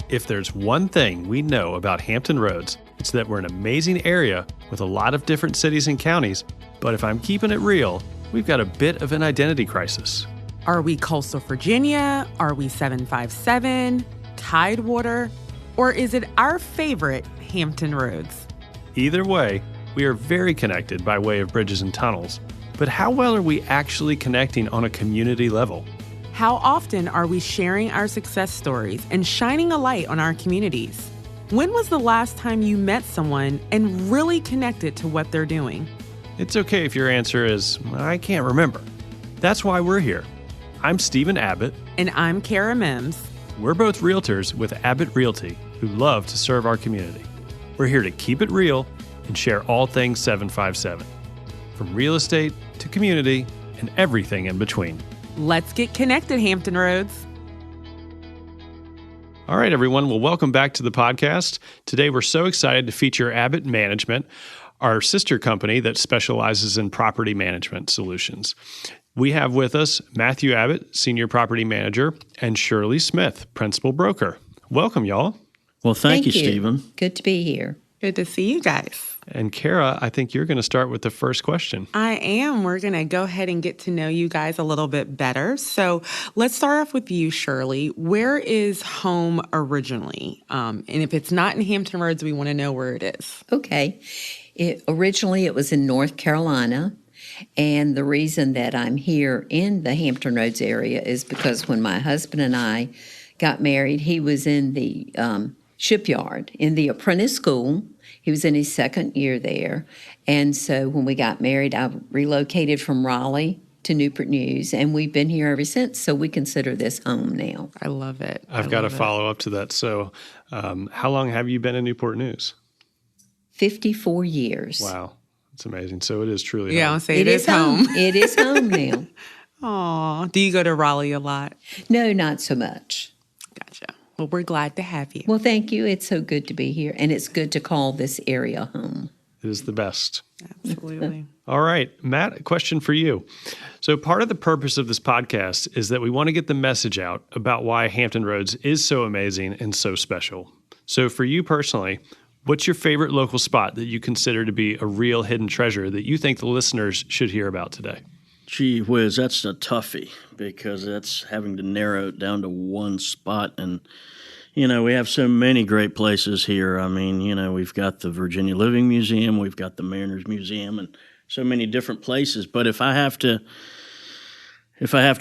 If there's one thing we know about Hampton Roads, it's that we're an amazing area with a lot of different cities and counties, but if I'm keeping it real, we've got a bit of an identity crisis. Are we coastal Virginia? Are we 757, Tidewater? Or is it our favorite Hampton Roads? Either way, we are very connected by way of bridges and tunnels, but how well are we actually connecting on a community level? How often are we sharing our success stories and shining a light on our communities? When was the last time you met someone and really connected to what they're doing? It's okay if your answer is, I can't remember. That's why we're here. I'm Stephen Abbitt. And I'm 𝐂𝐚𝐬. We're both realtors with Abbitt Realty who love to serve our community. We're here to keep it real and share all things 757, from real estate to community and everything in between. Let's get connected, Hampton Roads. All right, everyone. Well, welcome back to the podcast. Today, we're so excited to feature Abbitt Management, our sister company that specializes in property management solutions. We have with us Matthew Abbitt, Senior Property Manager, and Shirley Smith, Principal Broker. Welcome, y'all. Well, thank you, Stephen. Good to be here. Good to see you guys. And Kara, I think you're going to start with the first question. I am. We're going to go ahead and get to know you guys a little bit better. So let's start off with you, Shirley. Where is home originally? And if it's not in Hampton Roads, we want to know where it is. Okay. Originally, it was in North Carolina. And the reason that I'm here in the Hampton Roads area is because when my husband and I got married, he was in the shipyard in the apprentice school. He was in his second year there. And so when we got married, I relocated from Raleigh to Newport News, and we've been here ever since, so we consider this home now. I love it. I've got to follow up to that. So how long have you been in Newport News? 54 years. Wow. That's amazing. So it is truly yeah, home. I'll say it is home. It is home now. Aw. Do you go to Raleigh a lot? No, not so much. Gotcha. Well, we're glad to have you. Well, thank you. It's so good to be here, and it's good to call this area home. It is the best. Absolutely. All right, Matt, a question for you. So part of the purpose of this podcast is that we want to get the message out about why Hampton Roads is so amazing and so special. So for you personally, what's your favorite local spot that you consider to be a real hidden treasure that you think the listeners should hear about today? Gee whiz, that's a toughie because that's having to narrow it down to one spot. And, you know, we have so many great places here. I mean, you know, we've got the Virginia Living Museum, we've got the Mariners Museum, and so many different places. But if I have to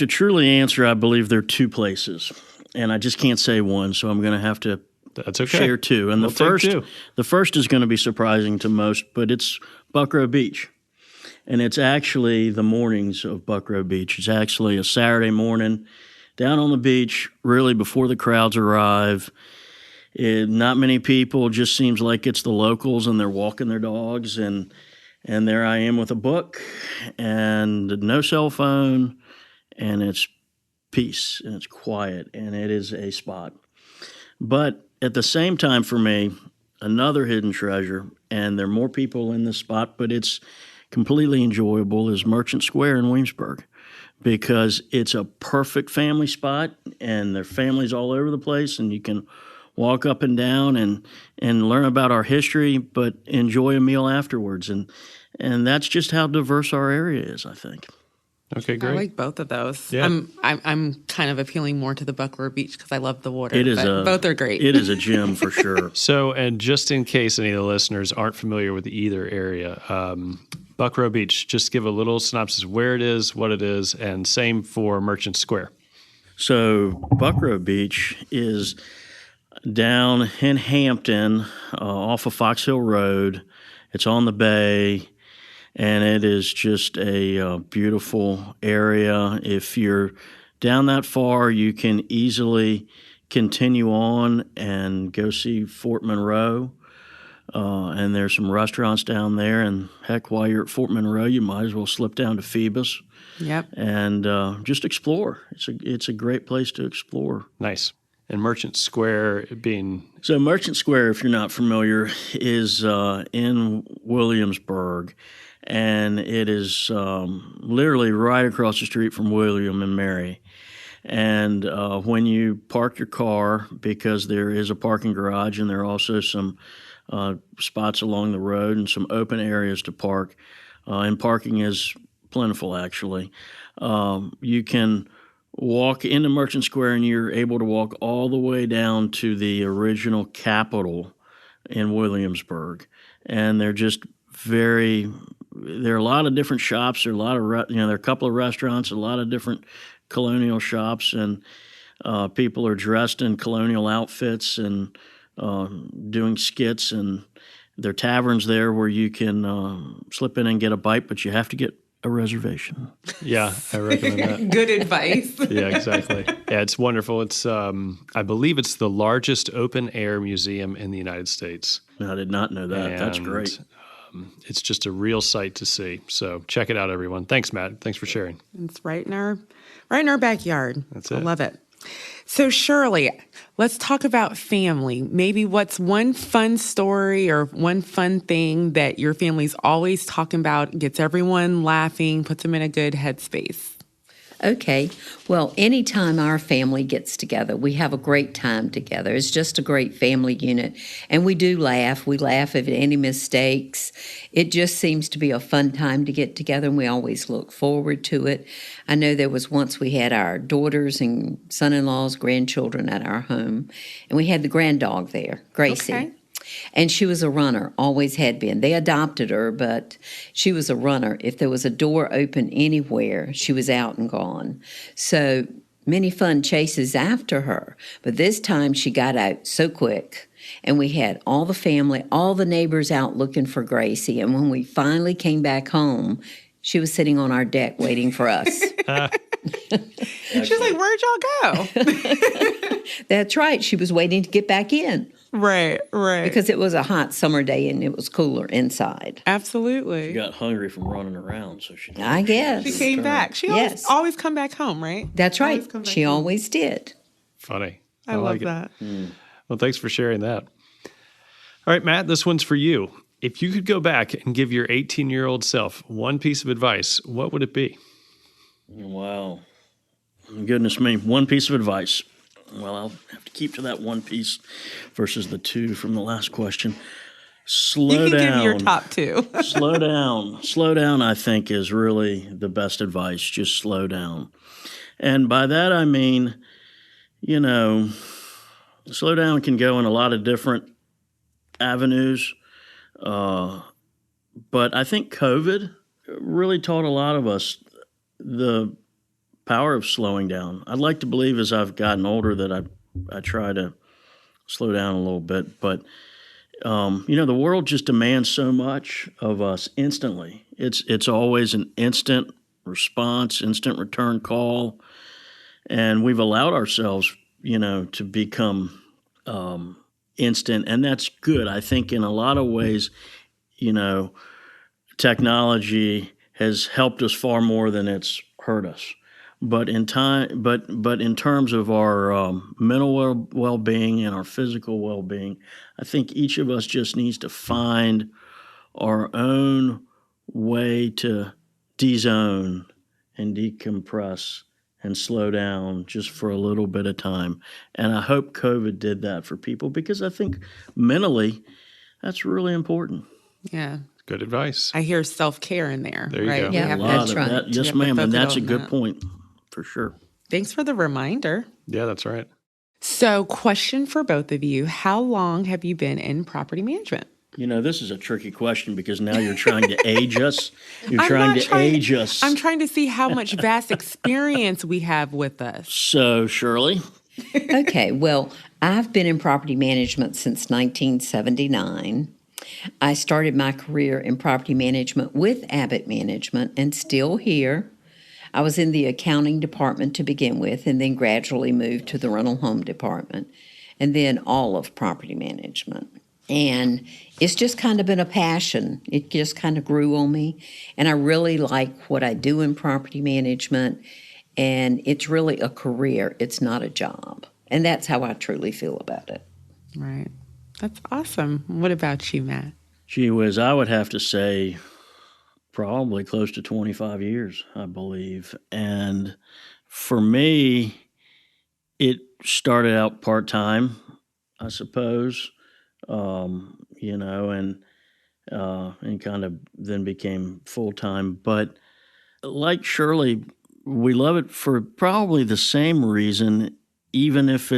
truly answer, I believe there are two places. And I just can't say one, so I'm going to have to That's okay. share two. And We'll the first is going to be surprising to most, but it's Buckrow Beach. And it's actually the mornings of Buckrow Beach. It's actually a Saturday morning down on the beach, really before the crowds arrive. Not many people, just seems like it's the locals and they're walking their dogs. And there I am with a book and no cell phone, and it's peace and it's quiet and it is a spot. But at the same time for me, another hidden treasure, and there are more people in this spot, but it's completely enjoyable, is Merchant Square in Williamsburg, because it's a perfect family spot and there are families all over the place, and you can walk up and down and learn about our history, but enjoy a meal afterwards. And that's just how diverse our area is, I think. Okay, great. I like both of those. Yeah. I'm kind of appealing more to the Buckrow Beach because I love the water. Both are great. It is a gem for sure. So, and just in case any of the listeners aren't familiar with either area, Buckrow Beach, just give a little synopsis where it is, what it is, and same for Merchant Square. So Buckrow Beach is down in Hampton off of Fox Hill Road. It's on the bay, and it is just a beautiful area. If you're down that far, you can easily continue on and go see Fort Monroe. And there's some restaurants down there. And heck, while you're at Fort Monroe, you might as well slip down to Phoebus. Yep. And just explore. It's a great place to explore. Nice. And Merchant Square being... So Merchant Square, if you're not familiar, is in Williamsburg. And it is literally right across the street from William and Mary. And when you park your car, because there is a parking garage and there are also some spots along the road and some open areas to park, and parking is plentiful actually, you can walk into Merchant Square and you're able to walk all the way down to the original Capitol in Williamsburg. And they're just there are a lot of different shops. There are a lot of, there are a couple of restaurants, a lot of different colonial shops, and people are dressed in colonial outfits and doing skits. And there are taverns there where you can slip in and get a bite, but you have to get a reservation. Yeah, I recommend that. Good advice. Yeah, exactly. Yeah, it's wonderful. It's I believe it's the largest open air museum in the United States. I did not know that. That's And, great. It's just a real sight to see. So check it out, everyone. Thanks, Matt. Thanks for sharing. It's right in our backyard. That's I it. love it. So Shirley, let's talk about family. Maybe what's one fun story or one fun thing that your family's always talking about, gets everyone laughing, puts them in a good headspace? Okay. Well, anytime our family gets together, we have a great time together. It's just a great family unit. And we do laugh. We laugh at any mistakes. It just seems to be a fun time to get together, and we always look forward to it. I know there was once we had our daughters and son-in-laws, grandchildren at our home, and we had the grand dog there, Gracie. Okay. And she was a runner, always had been. They adopted her, but she was a runner. If there was a door open anywhere, she was out and gone. So many fun chases after her. But this time she got out so quick. And we had all the family, all the neighbors out looking for Gracie. And when we finally came back home, she was sitting on our deck waiting for us. She's like, where'd y'all go? That's right. She was waiting to get back in. Right. Because it was a hot summer day and it was cooler inside. Absolutely. She got hungry from running around, so she. I guess. She came back. She Yes. always come back home, right? That's right. Always come back She home. always did. Funny. I love like it. that. Well, thanks for sharing that. All right, Matt, this one's for you. If you could go back and give your 18-year-old self one piece of advice, what would it be? Wow. Goodness me. One piece of advice. Well, I'll have to keep to that one piece versus the two from the last question. Slow You can down. give your top two. Slow down. Slow down, I think, is really the best advice. Just slow down. And by that, I mean, slow down can go in a lot of different avenues. But I think COVID really taught a lot of us the power of slowing down. I'd like to believe as I've gotten older that I try to slow down a little bit. But, the world just demands so much of us instantly. It's always an instant response, instant return call. And we've allowed ourselves, to become instant. And that's good. I think in a lot of ways, technology has helped us far more than it's hurt us. But in terms of our mental well-being and our physical well-being, I think each of us just needs to find our own way to de-zone and decompress and slow down just for a little bit of time. And I hope COVID did that for people, because I think mentally that's really important. Yeah. Good advice. I hear self-care in there. There you right? go. You Yeah, have A to- lot that's of right. that. You Yes, have to ma'am. And focus that's a on good that. point for sure. Thanks for the reminder. Yeah, that's right. So, question for both of you. How long have you been in property management? This is a tricky question because now you're trying to age us. You're I'm trying not to age us. I'm trying to see how much vast experience we have with us. So, Shirley, Okay, well, I've been in property management since 1979. I started my career in property management with Abbitt Management and still here. I was in the accounting department to begin with and then gradually moved to the rental home department and then all of property management. And it's just kind of been a passion. It just kind of grew on me. And I really like what I do in property management. And it's really a career. It's not a job. And that's how I truly feel about it. Right. That's awesome. What about you, Matt? gee whiz, I would have to say probably close to 25 years, I believe. And for me, it started out part-time, I suppose, and kind of then became full-time. But like Shirley, we love it for probably the same reason, even if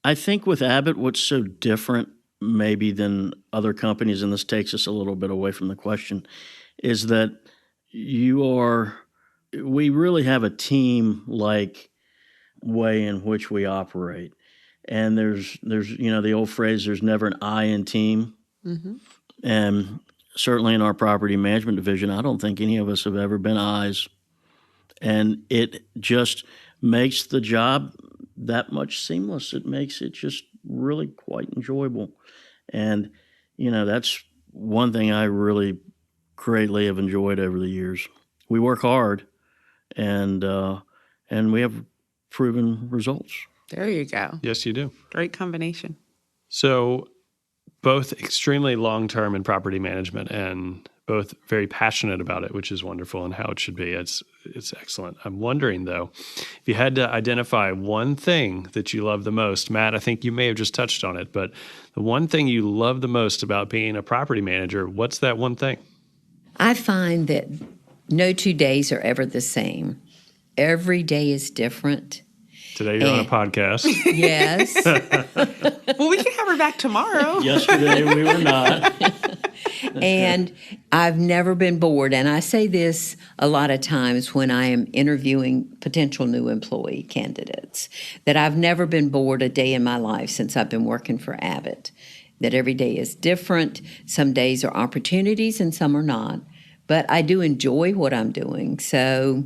I think with Abbitt, what's so different maybe than other companies, and this takes us a little bit away from the question, is that we really have a team-like way in which we operate. And there's the old phrase, there's never an I in team. Mm-hmm. And certainly in our property management division, I don't think any of us have ever been I's. And it just makes the job that much seamless. It makes it just really quite enjoyable. And, that's one thing I really greatly have enjoyed over the years. We work hard, and we have proven results. There you go. Yes, you do. Great combination. So both extremely long-term in property management and both very passionate about it, which is wonderful and how it should be. It's excellent. I'm wondering, though, if you had to identify one thing that you love the most, Matt, I think you may have just touched on it, but the one thing you love the most about being a property manager, what's that one thing? I find that no 2 days are ever the same. Every day is different. Today you're on a podcast. Yes. Well, we can have her back tomorrow. Yesterday we were not. And I've never been bored. And I say this a lot of times when I am interviewing potential new employee candidates, that I've never been bored a day in my life since I've been working for Abbitt. That every day is different. Some days are opportunities and some are not. But I do enjoy what I'm doing. So,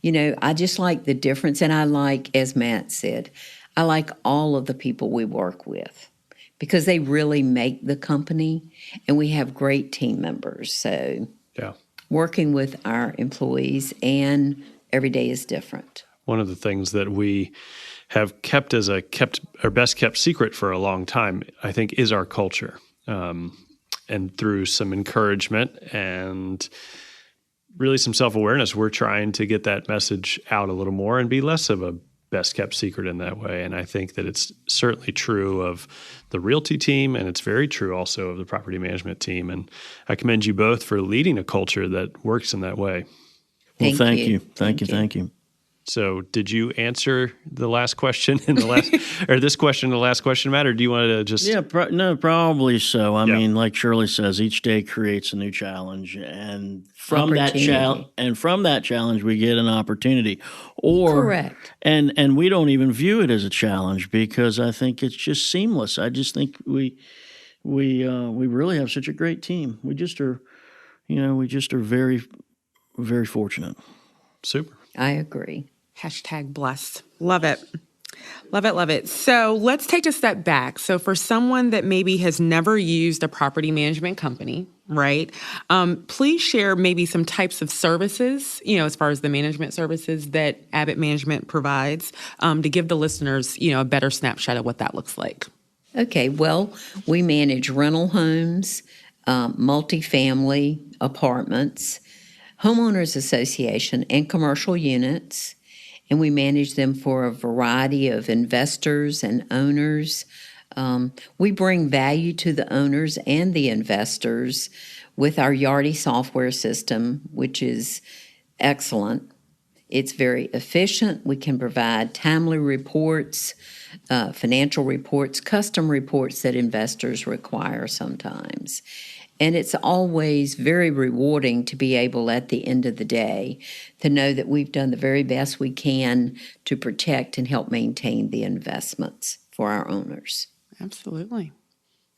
I just like the difference. And I like, as Matt said, I like all of the people we work with because they really make the company and we have great team members. So, yeah, working with our employees and every day is different. One of the things that we have kept as our best kept secret for a long time, I think, is our culture. And through some encouragement and really some self-awareness, we're trying to get that message out a little more and be less of a best-kept secret in that way. And I think that it's certainly true of the realty team, and it's very true also of the property management team. And I commend you both for leading a culture that works in that way. Well, thank you. Thank you. So did you answer the last question in the last, or this question, the last question, Matt, or do you want to just? Yeah, no, probably so. I mean, like Shirley says, each day creates a new challenge, and from that challenge, we get an opportunity. Correct. And we don't even view it as a challenge because I think it's just seamless. I just think we really have such a great team. We just are very, very fortunate. Super. I agree. #blessed. Love it. Love it, love it. So let's take a step back. So for someone that maybe has never used a property management company, right? Please share maybe some types of services, as far as the management services that Abbitt Management provides, to give the listeners, a better snapshot of what that looks like. Okay, well, we manage rental homes, multifamily apartments, homeowners association, and commercial units. And we manage them for a variety of investors and owners. We bring value to the owners and the investors with our Yardi software system, which is excellent. It's very efficient. We can provide timely reports, financial reports, custom reports that investors require sometimes. And it's always very rewarding to be able, at the end of the day, to know that we've done the very best we can to protect and help maintain the investments for our owners. Absolutely.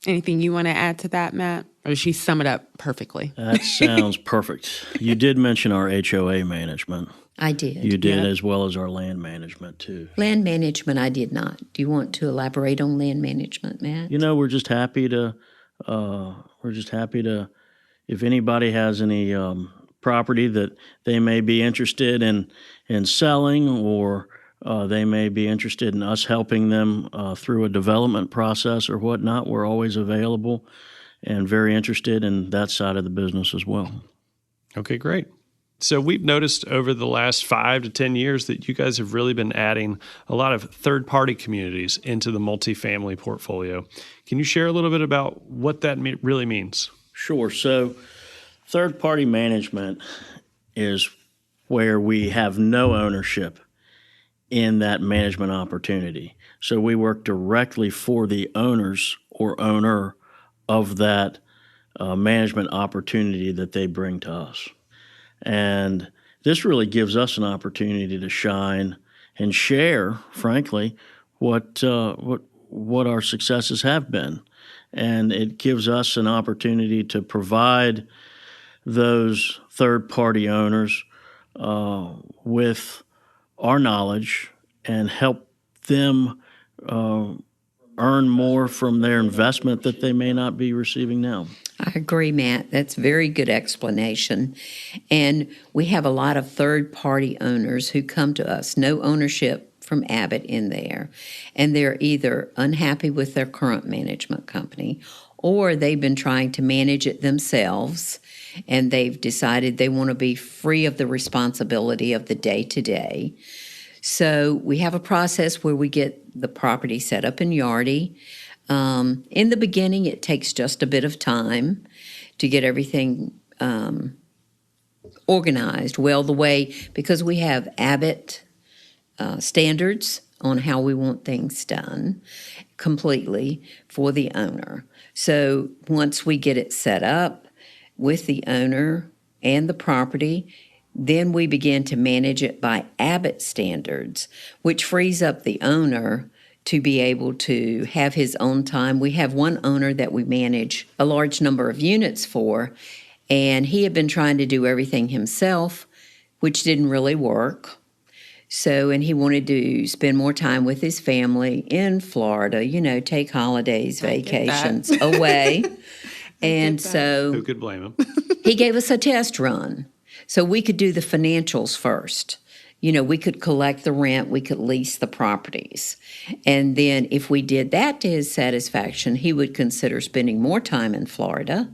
Anything you want to add to that, Matt? Or did she sum it up perfectly? That sounds perfect. You did mention our HOA management. I did. You did, as well as our land management, too. Land management, I did not. Do you want to elaborate on land management, Matt? We're just happy to... if anybody has any property that they may be interested in selling, or they may be interested in us helping them through a development process or whatnot, we're always available and very interested in that side of the business as well. Okay, great. So we've noticed over the last 5 to 10 years that you guys have really been adding a lot of third-party communities into the multifamily portfolio. Can you share a little bit about what that really means? Sure. So third-party management is where we have no ownership in that management opportunity. So we work directly for the owners or owner of that management opportunity that they bring to us. And this really gives us an opportunity to shine and share, frankly, what our successes have been. And it gives us an opportunity to provide those third-party owners with our knowledge and help them earn more from their investment that they may not be receiving now. I agree, Matt. That's a very good explanation. And we have a lot of third-party owners who come to us, no ownership from Abbitt in there. And they're either unhappy with their current management company or they've been trying to manage it themselves and they've decided they want to be free of the responsibility of the day-to-day. So we have a process where we get the property set up in Yardy. In the beginning, it takes just a bit of time to get everything organized well the way, because we have Abbitt standards on how we want things done completely for the owner. So once we get it set up with the owner and the property, then we begin to manage it by Abbitt standards, which frees up the owner to be able to have his own time. We have one owner that we manage a large number of units for, and he had been trying to do everything himself, which didn't really work. So, and he wanted to spend more time with his family in Florida, take holidays, vacations away. And so Who could blame him? he gave us a test run. So we could do the financials first. We could collect the rent, we could lease the properties. And then if we did that to his satisfaction, he would consider spending more time in Florida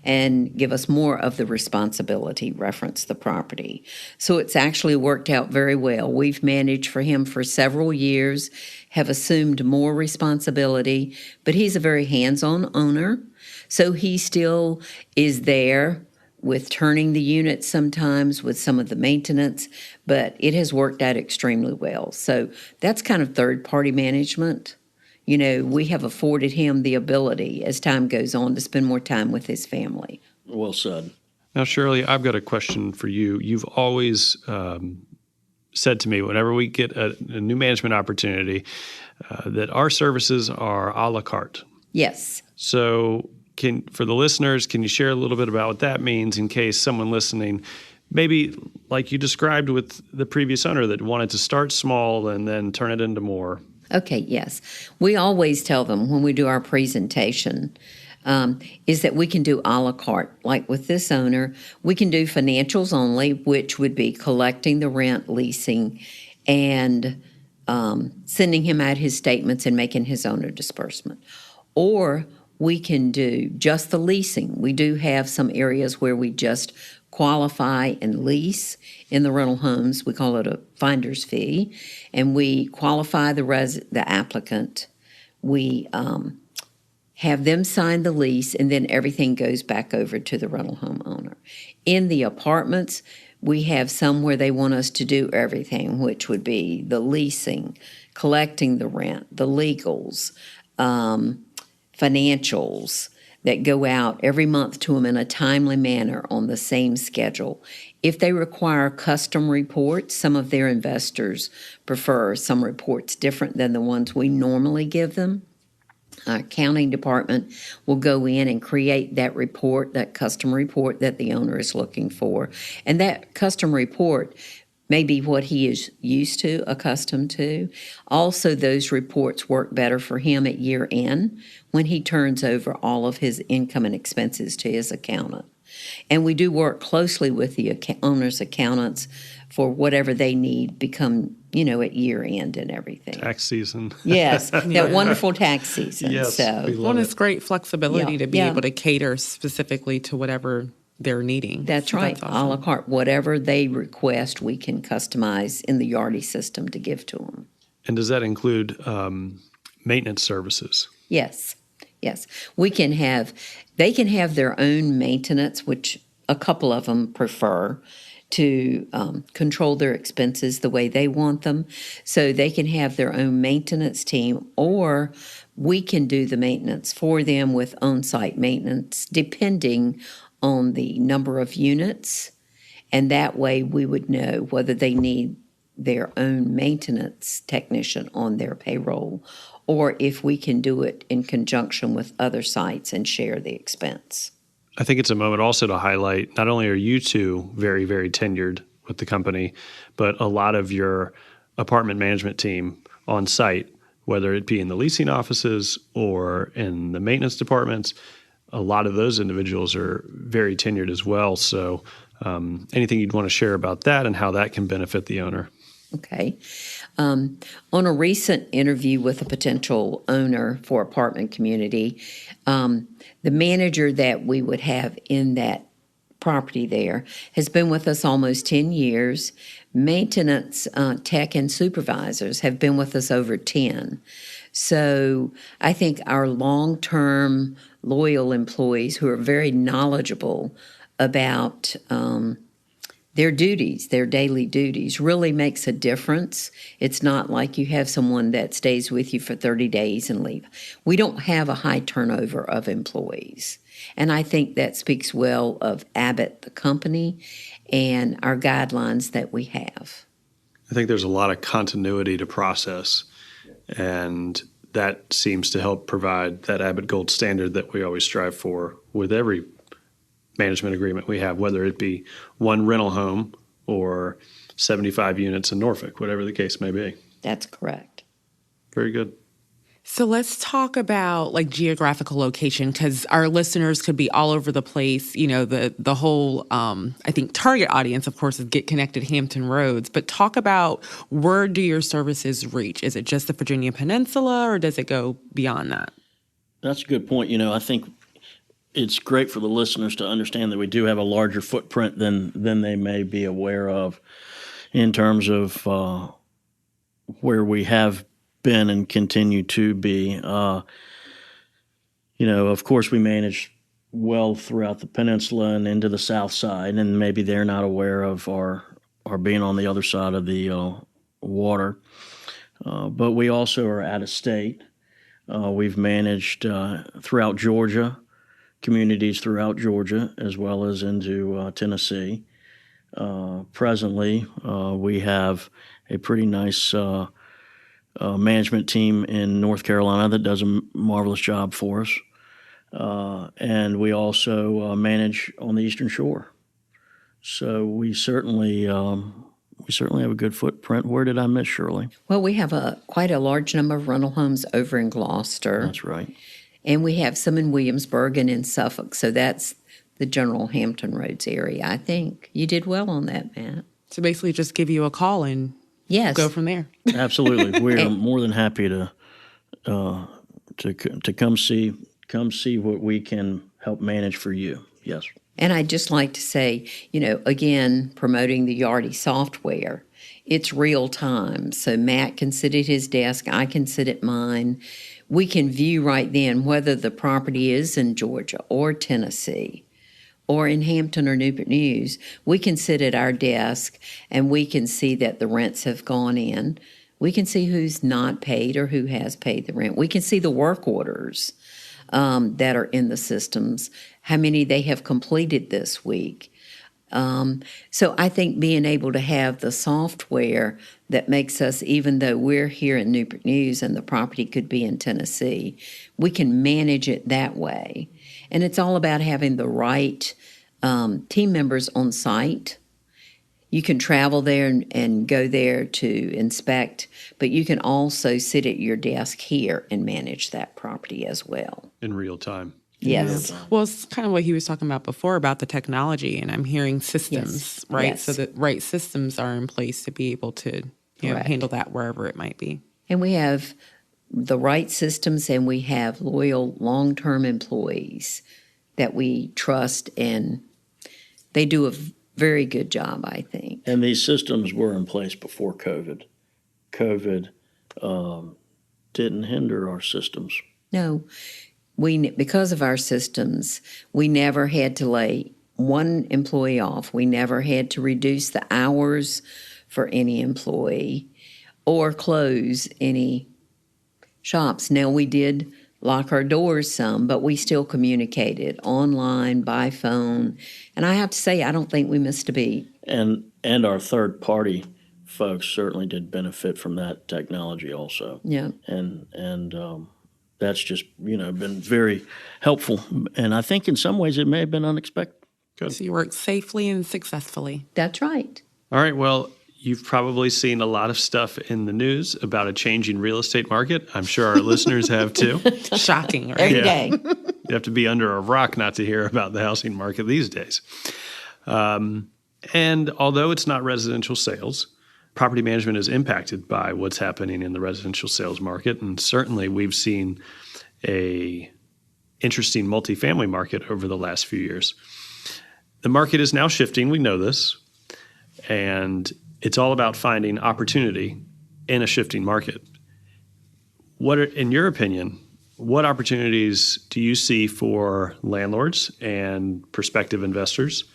and give us more of the responsibility, reference the property. So it's actually worked out very well. We've managed for him for several years, have assumed more responsibility, but he's a very hands-on owner. So he still is there with turning the units sometimes, with some of the maintenance, but it has worked out extremely well. So that's kind of third-party management. We have afforded him the ability, as time goes on, to spend more time with his family. Well said. Now, Shirley, I've got a question for you. You've always said to me, whenever we get a new management opportunity, that our services are a la carte. Yes. So for the listeners, can you share a little bit about what that means in case someone listening, maybe like you described with the previous owner, that wanted to start small and then turn it into more? Okay, yes. We always tell them when we do our presentation is that we can do a la carte. Like with this owner, we can do financials only, which would be collecting the rent, leasing, and sending him out his statements and making his owner disbursement. Or we can do just the leasing. We do have some areas where we just qualify and lease in the rental homes. We call it a finder's fee. And we qualify the applicant. We have them sign the lease, and then everything goes back over to the rental home owner. In the apartments, we have some where they want us to do everything, which would be the leasing, collecting the rent, the legals, financials that go out every month to them in a timely manner on the same schedule. If they require custom reports, some of their investors prefer some reports different than the ones we normally give them. Our accounting department will go in and create that report, that custom report that the owner is looking for. And that custom report may be what he is used to, accustomed to. Also, those reports work better for him at year end when he turns over all of his income and expenses to his accountant. And we do work closely with the owner's accountants for whatever they need become, at year end and everything. Tax season. Yes, that wonderful tax season. Yes, So. we love Well, and it. it's great flexibility to be able to cater specifically to whatever they're needing. That's So right. awesome. A la carte. Whatever they request, we can customize in the Yardi system to give to them. And does that include maintenance services? Yes. Yes. They can have their own maintenance, which a couple of them prefer to control their expenses the way they want them. So they can have their own maintenance team, or we can do the maintenance for them with on-site maintenance, depending on the number of units. And that way we would know whether they need their own maintenance technician on their payroll, or if we can do it in conjunction with other sites and share the expense. I think it's a moment also to highlight, not only are you two very, very tenured with the company, but a lot of your apartment management team on site, whether it be in the leasing offices or in the maintenance departments, a lot of those individuals are very tenured as well. So anything you'd want to share about that and how that can benefit the owner? Okay. On a recent interview with a potential owner for apartment community, the manager that we would have in that property there has been with us almost 10 years. Maintenance tech and supervisors have been with us over 10. So I think our long-term loyal employees who are very knowledgeable about their duties, their daily duties, really makes a difference. It's not like you have someone that stays with you for 30 days and leave. We don't have a high turnover of employees. And I think that speaks well of Abbitt, the company, and our guidelines that we have. I think there's a lot of continuity to process, and that seems to help provide that Abbitt Gold standard that we always strive for with every management agreement we have, whether it be one rental home or 75 units in Norfolk, whatever the case may be. That's correct. Very good. So let's talk about like geographical location, because our listeners could be all over the place. You know, the whole, I think, target audience, of course, is Get Connected Hampton Roads. But talk about, where do your services reach? Is it just the Virginia Peninsula, or does it go beyond that? That's a good point. I think it's great for the listeners to understand that we do have a larger footprint than they may be aware of in terms of where we have been and continue to be. Of course, we manage well throughout the peninsula and into the south side, and maybe they're not aware of our being on the other side of the water. But we also are out of state. We've managed throughout Georgia, communities throughout Georgia, as well as into Tennessee. Presently, we have a pretty nice management team in North Carolina that does a marvelous job for us. And we also manage on the Eastern Shore. So we certainly have a good footprint. Where did I miss, Shirley? Well, we have quite a large number of rental homes over in Gloucester. That's right. And we have some in Williamsburg and in Suffolk. So that's the general Hampton Roads area. I think you did well on that, Matt. So basically just give you a call and go from there. Absolutely. We're more than happy to come see what we can help manage for you. Yes. And I'd just like to say, again, promoting the Yardi software, it's real time. So Matt can sit at his desk, I can sit at mine. We can view right then whether the property is in Georgia or Tennessee or in Hampton or Newport News. We can sit at our desk and we can see that the rents have gone in. We can see who's not paid or who has paid the rent. We can see the work orders that are in the systems, how many they have completed this week. So I think being able to have the software that makes us, even though we're here in Newport News and the property could be in Tennessee, we can manage it that way. And it's all about having the right team members on site. You can travel there and go there to inspect, but you can also sit at your desk here and manage that property as well. In real time. Yes. Well, it's kind of what he was talking about before about the technology, and I'm hearing systems, right? Yes. So the right systems are in place to be able to handle that wherever it might be. And we have the right systems, and we have loyal long-term employees that we trust and They do a very good job, I think. And these systems were in place before COVID. COVID didn't hinder our systems. No, because of our systems, we never had to lay one employee off. We never had to reduce the hours for any employee or close any shops. Now, we did lock our doors some, but we still communicated online, by phone. And I have to say, I don't think we missed a beat. And our third-party folks certainly did benefit from that technology also. Yeah. And that's just, been very helpful. And I think in some ways it may have been unexpected. Good. So you worked safely and successfully. That's right. All right. Well, you've probably seen a lot of stuff in the news about a changing real estate market. I'm sure our listeners have too. Shocking, right? Every day. You have to be under a rock not to hear about the housing market these days. And although it's not residential sales, property management is impacted by what's happening in the residential sales market. And certainly we've seen a interesting multifamily market over the last few years. The market is now shifting. We know this. And it's all about finding opportunity in a shifting market. In your opinion, what opportunities do you see for landlords and prospective investors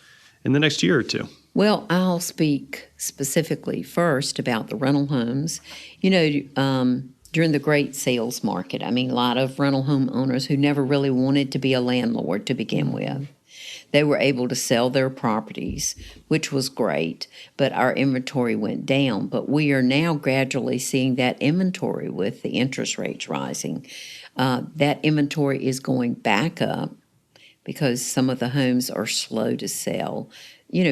in the next year or two? Well, I'll speak specifically first about the rental homes. During the great sales market, a lot of rental home owners who never really wanted to be a landlord to begin with, they were able to sell their properties, which was great, but our inventory went down. But we are now gradually seeing that inventory with the interest rates rising. That inventory is going back up because some of the homes are slow to sell.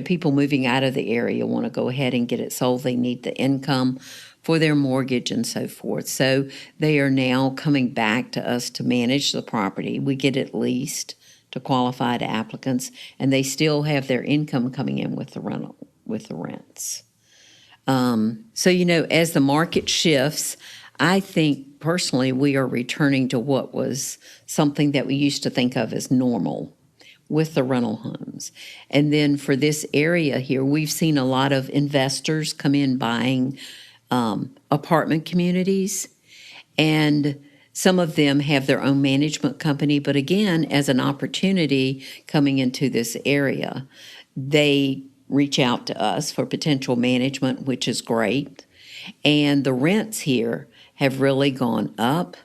People moving out of the area want to go ahead and get it sold. They need the income for their mortgage and so forth. So they are now coming back to us to manage the property. We get at least to qualified applicants, and they still have their income coming in with the rents. As the market shifts, I think personally we are returning to what was something that we used to think of as normal with the rental homes. And then for this area here, we've seen a lot of investors come in buying apartment communities, and some of them have their own management company, but again, as an opportunity coming into this area, they reach out to us for potential management, which is great. And the rents here have really gone up.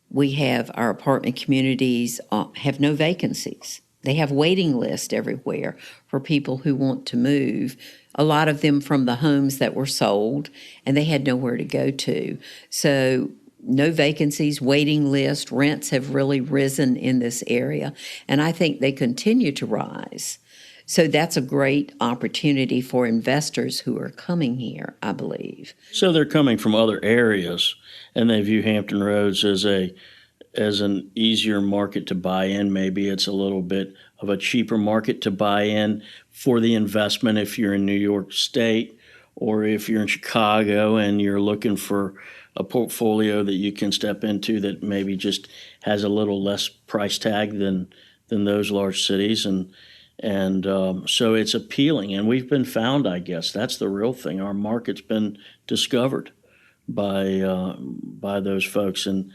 We have our apartment communities have no vacancies. They have waiting lists everywhere for people who want to move, a lot of them from the homes that were sold, and they had nowhere to go to. So no vacancies, waiting list, rents have really risen in this area, and I think they continue to rise. So that's a great opportunity for investors who are coming here, I believe. So they're coming from other areas, and they view Hampton Roads as an easier market to buy in. Maybe it's a little bit of a cheaper market to buy in for the investment if you're in New York State or if you're in Chicago and you're looking for a portfolio that you can step into that maybe just has a little less price tag than those large cities. And so it's appealing. And we've been found, I guess. That's the real thing. Our market's been discovered by those folks. And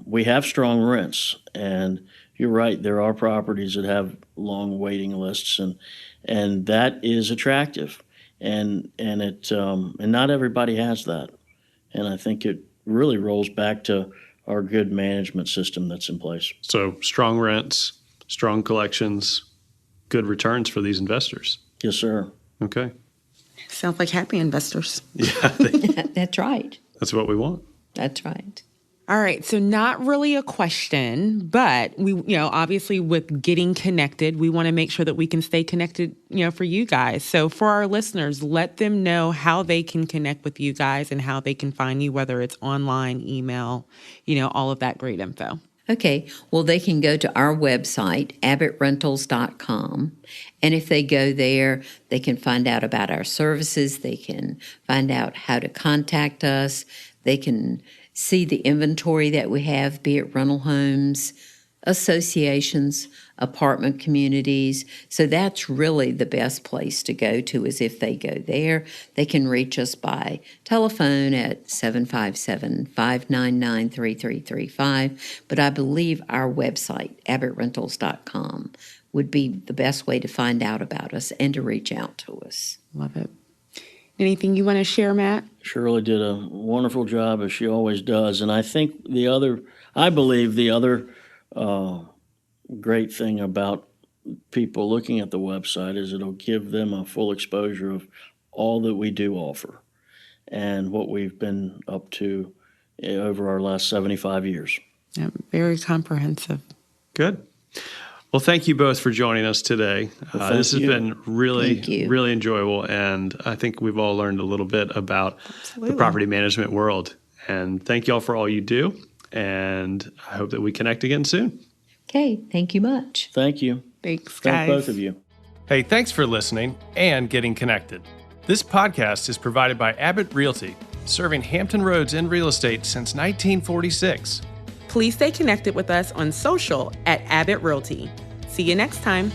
we have strong rents. And you're right, there are properties that have long waiting lists, and that is attractive. And not everybody has that. And I think it really rolls back to our good management system that's in place. So strong rents, strong collections, good returns for these investors. Yes, sir. Okay. Sounds like happy investors. Yeah, That's right. that's what we want. That's right. All right, so not really a question, but we, obviously with getting connected, we want to make sure that we can stay connected, for you guys. So for our listeners, let them know how they can connect with you guys and how they can find you, whether it's online, email, all of that great info. Okay, well, they can go to our website, abbittrentals.com, and if they go there, they can find out about our services, they can find out how to contact us, they can see the inventory that we have, be it rental homes, associations, apartment communities. So that's really the best place to go to, is if they go there. They can reach us by telephone at 757-599-3335. But I believe our website, abbittrentals.com, would be the best way to find out about us and to reach out to us. Love it. Anything you want to share, Matt? Shirley did a wonderful job, as she always does. And I think I believe the other great thing about people looking at the website is it'll give them a full exposure of all that we do offer and what we've been up to over our last 75 years. Yeah, very comprehensive. Good. Well, thank you both for joining us today. This has been really enjoyable, and I think we've all learned a little bit about the property management world. And thank you all for all you do, and I hope that we connect again soon. Okay, thank you much. Thank you. Thanks, guys. Thank both of you. Hey, thanks for listening and getting connected. This podcast is provided by Abbitt Realty, serving Hampton Roads in real estate since 1946. Please stay connected with us on social at Abbitt Realty. See you next time.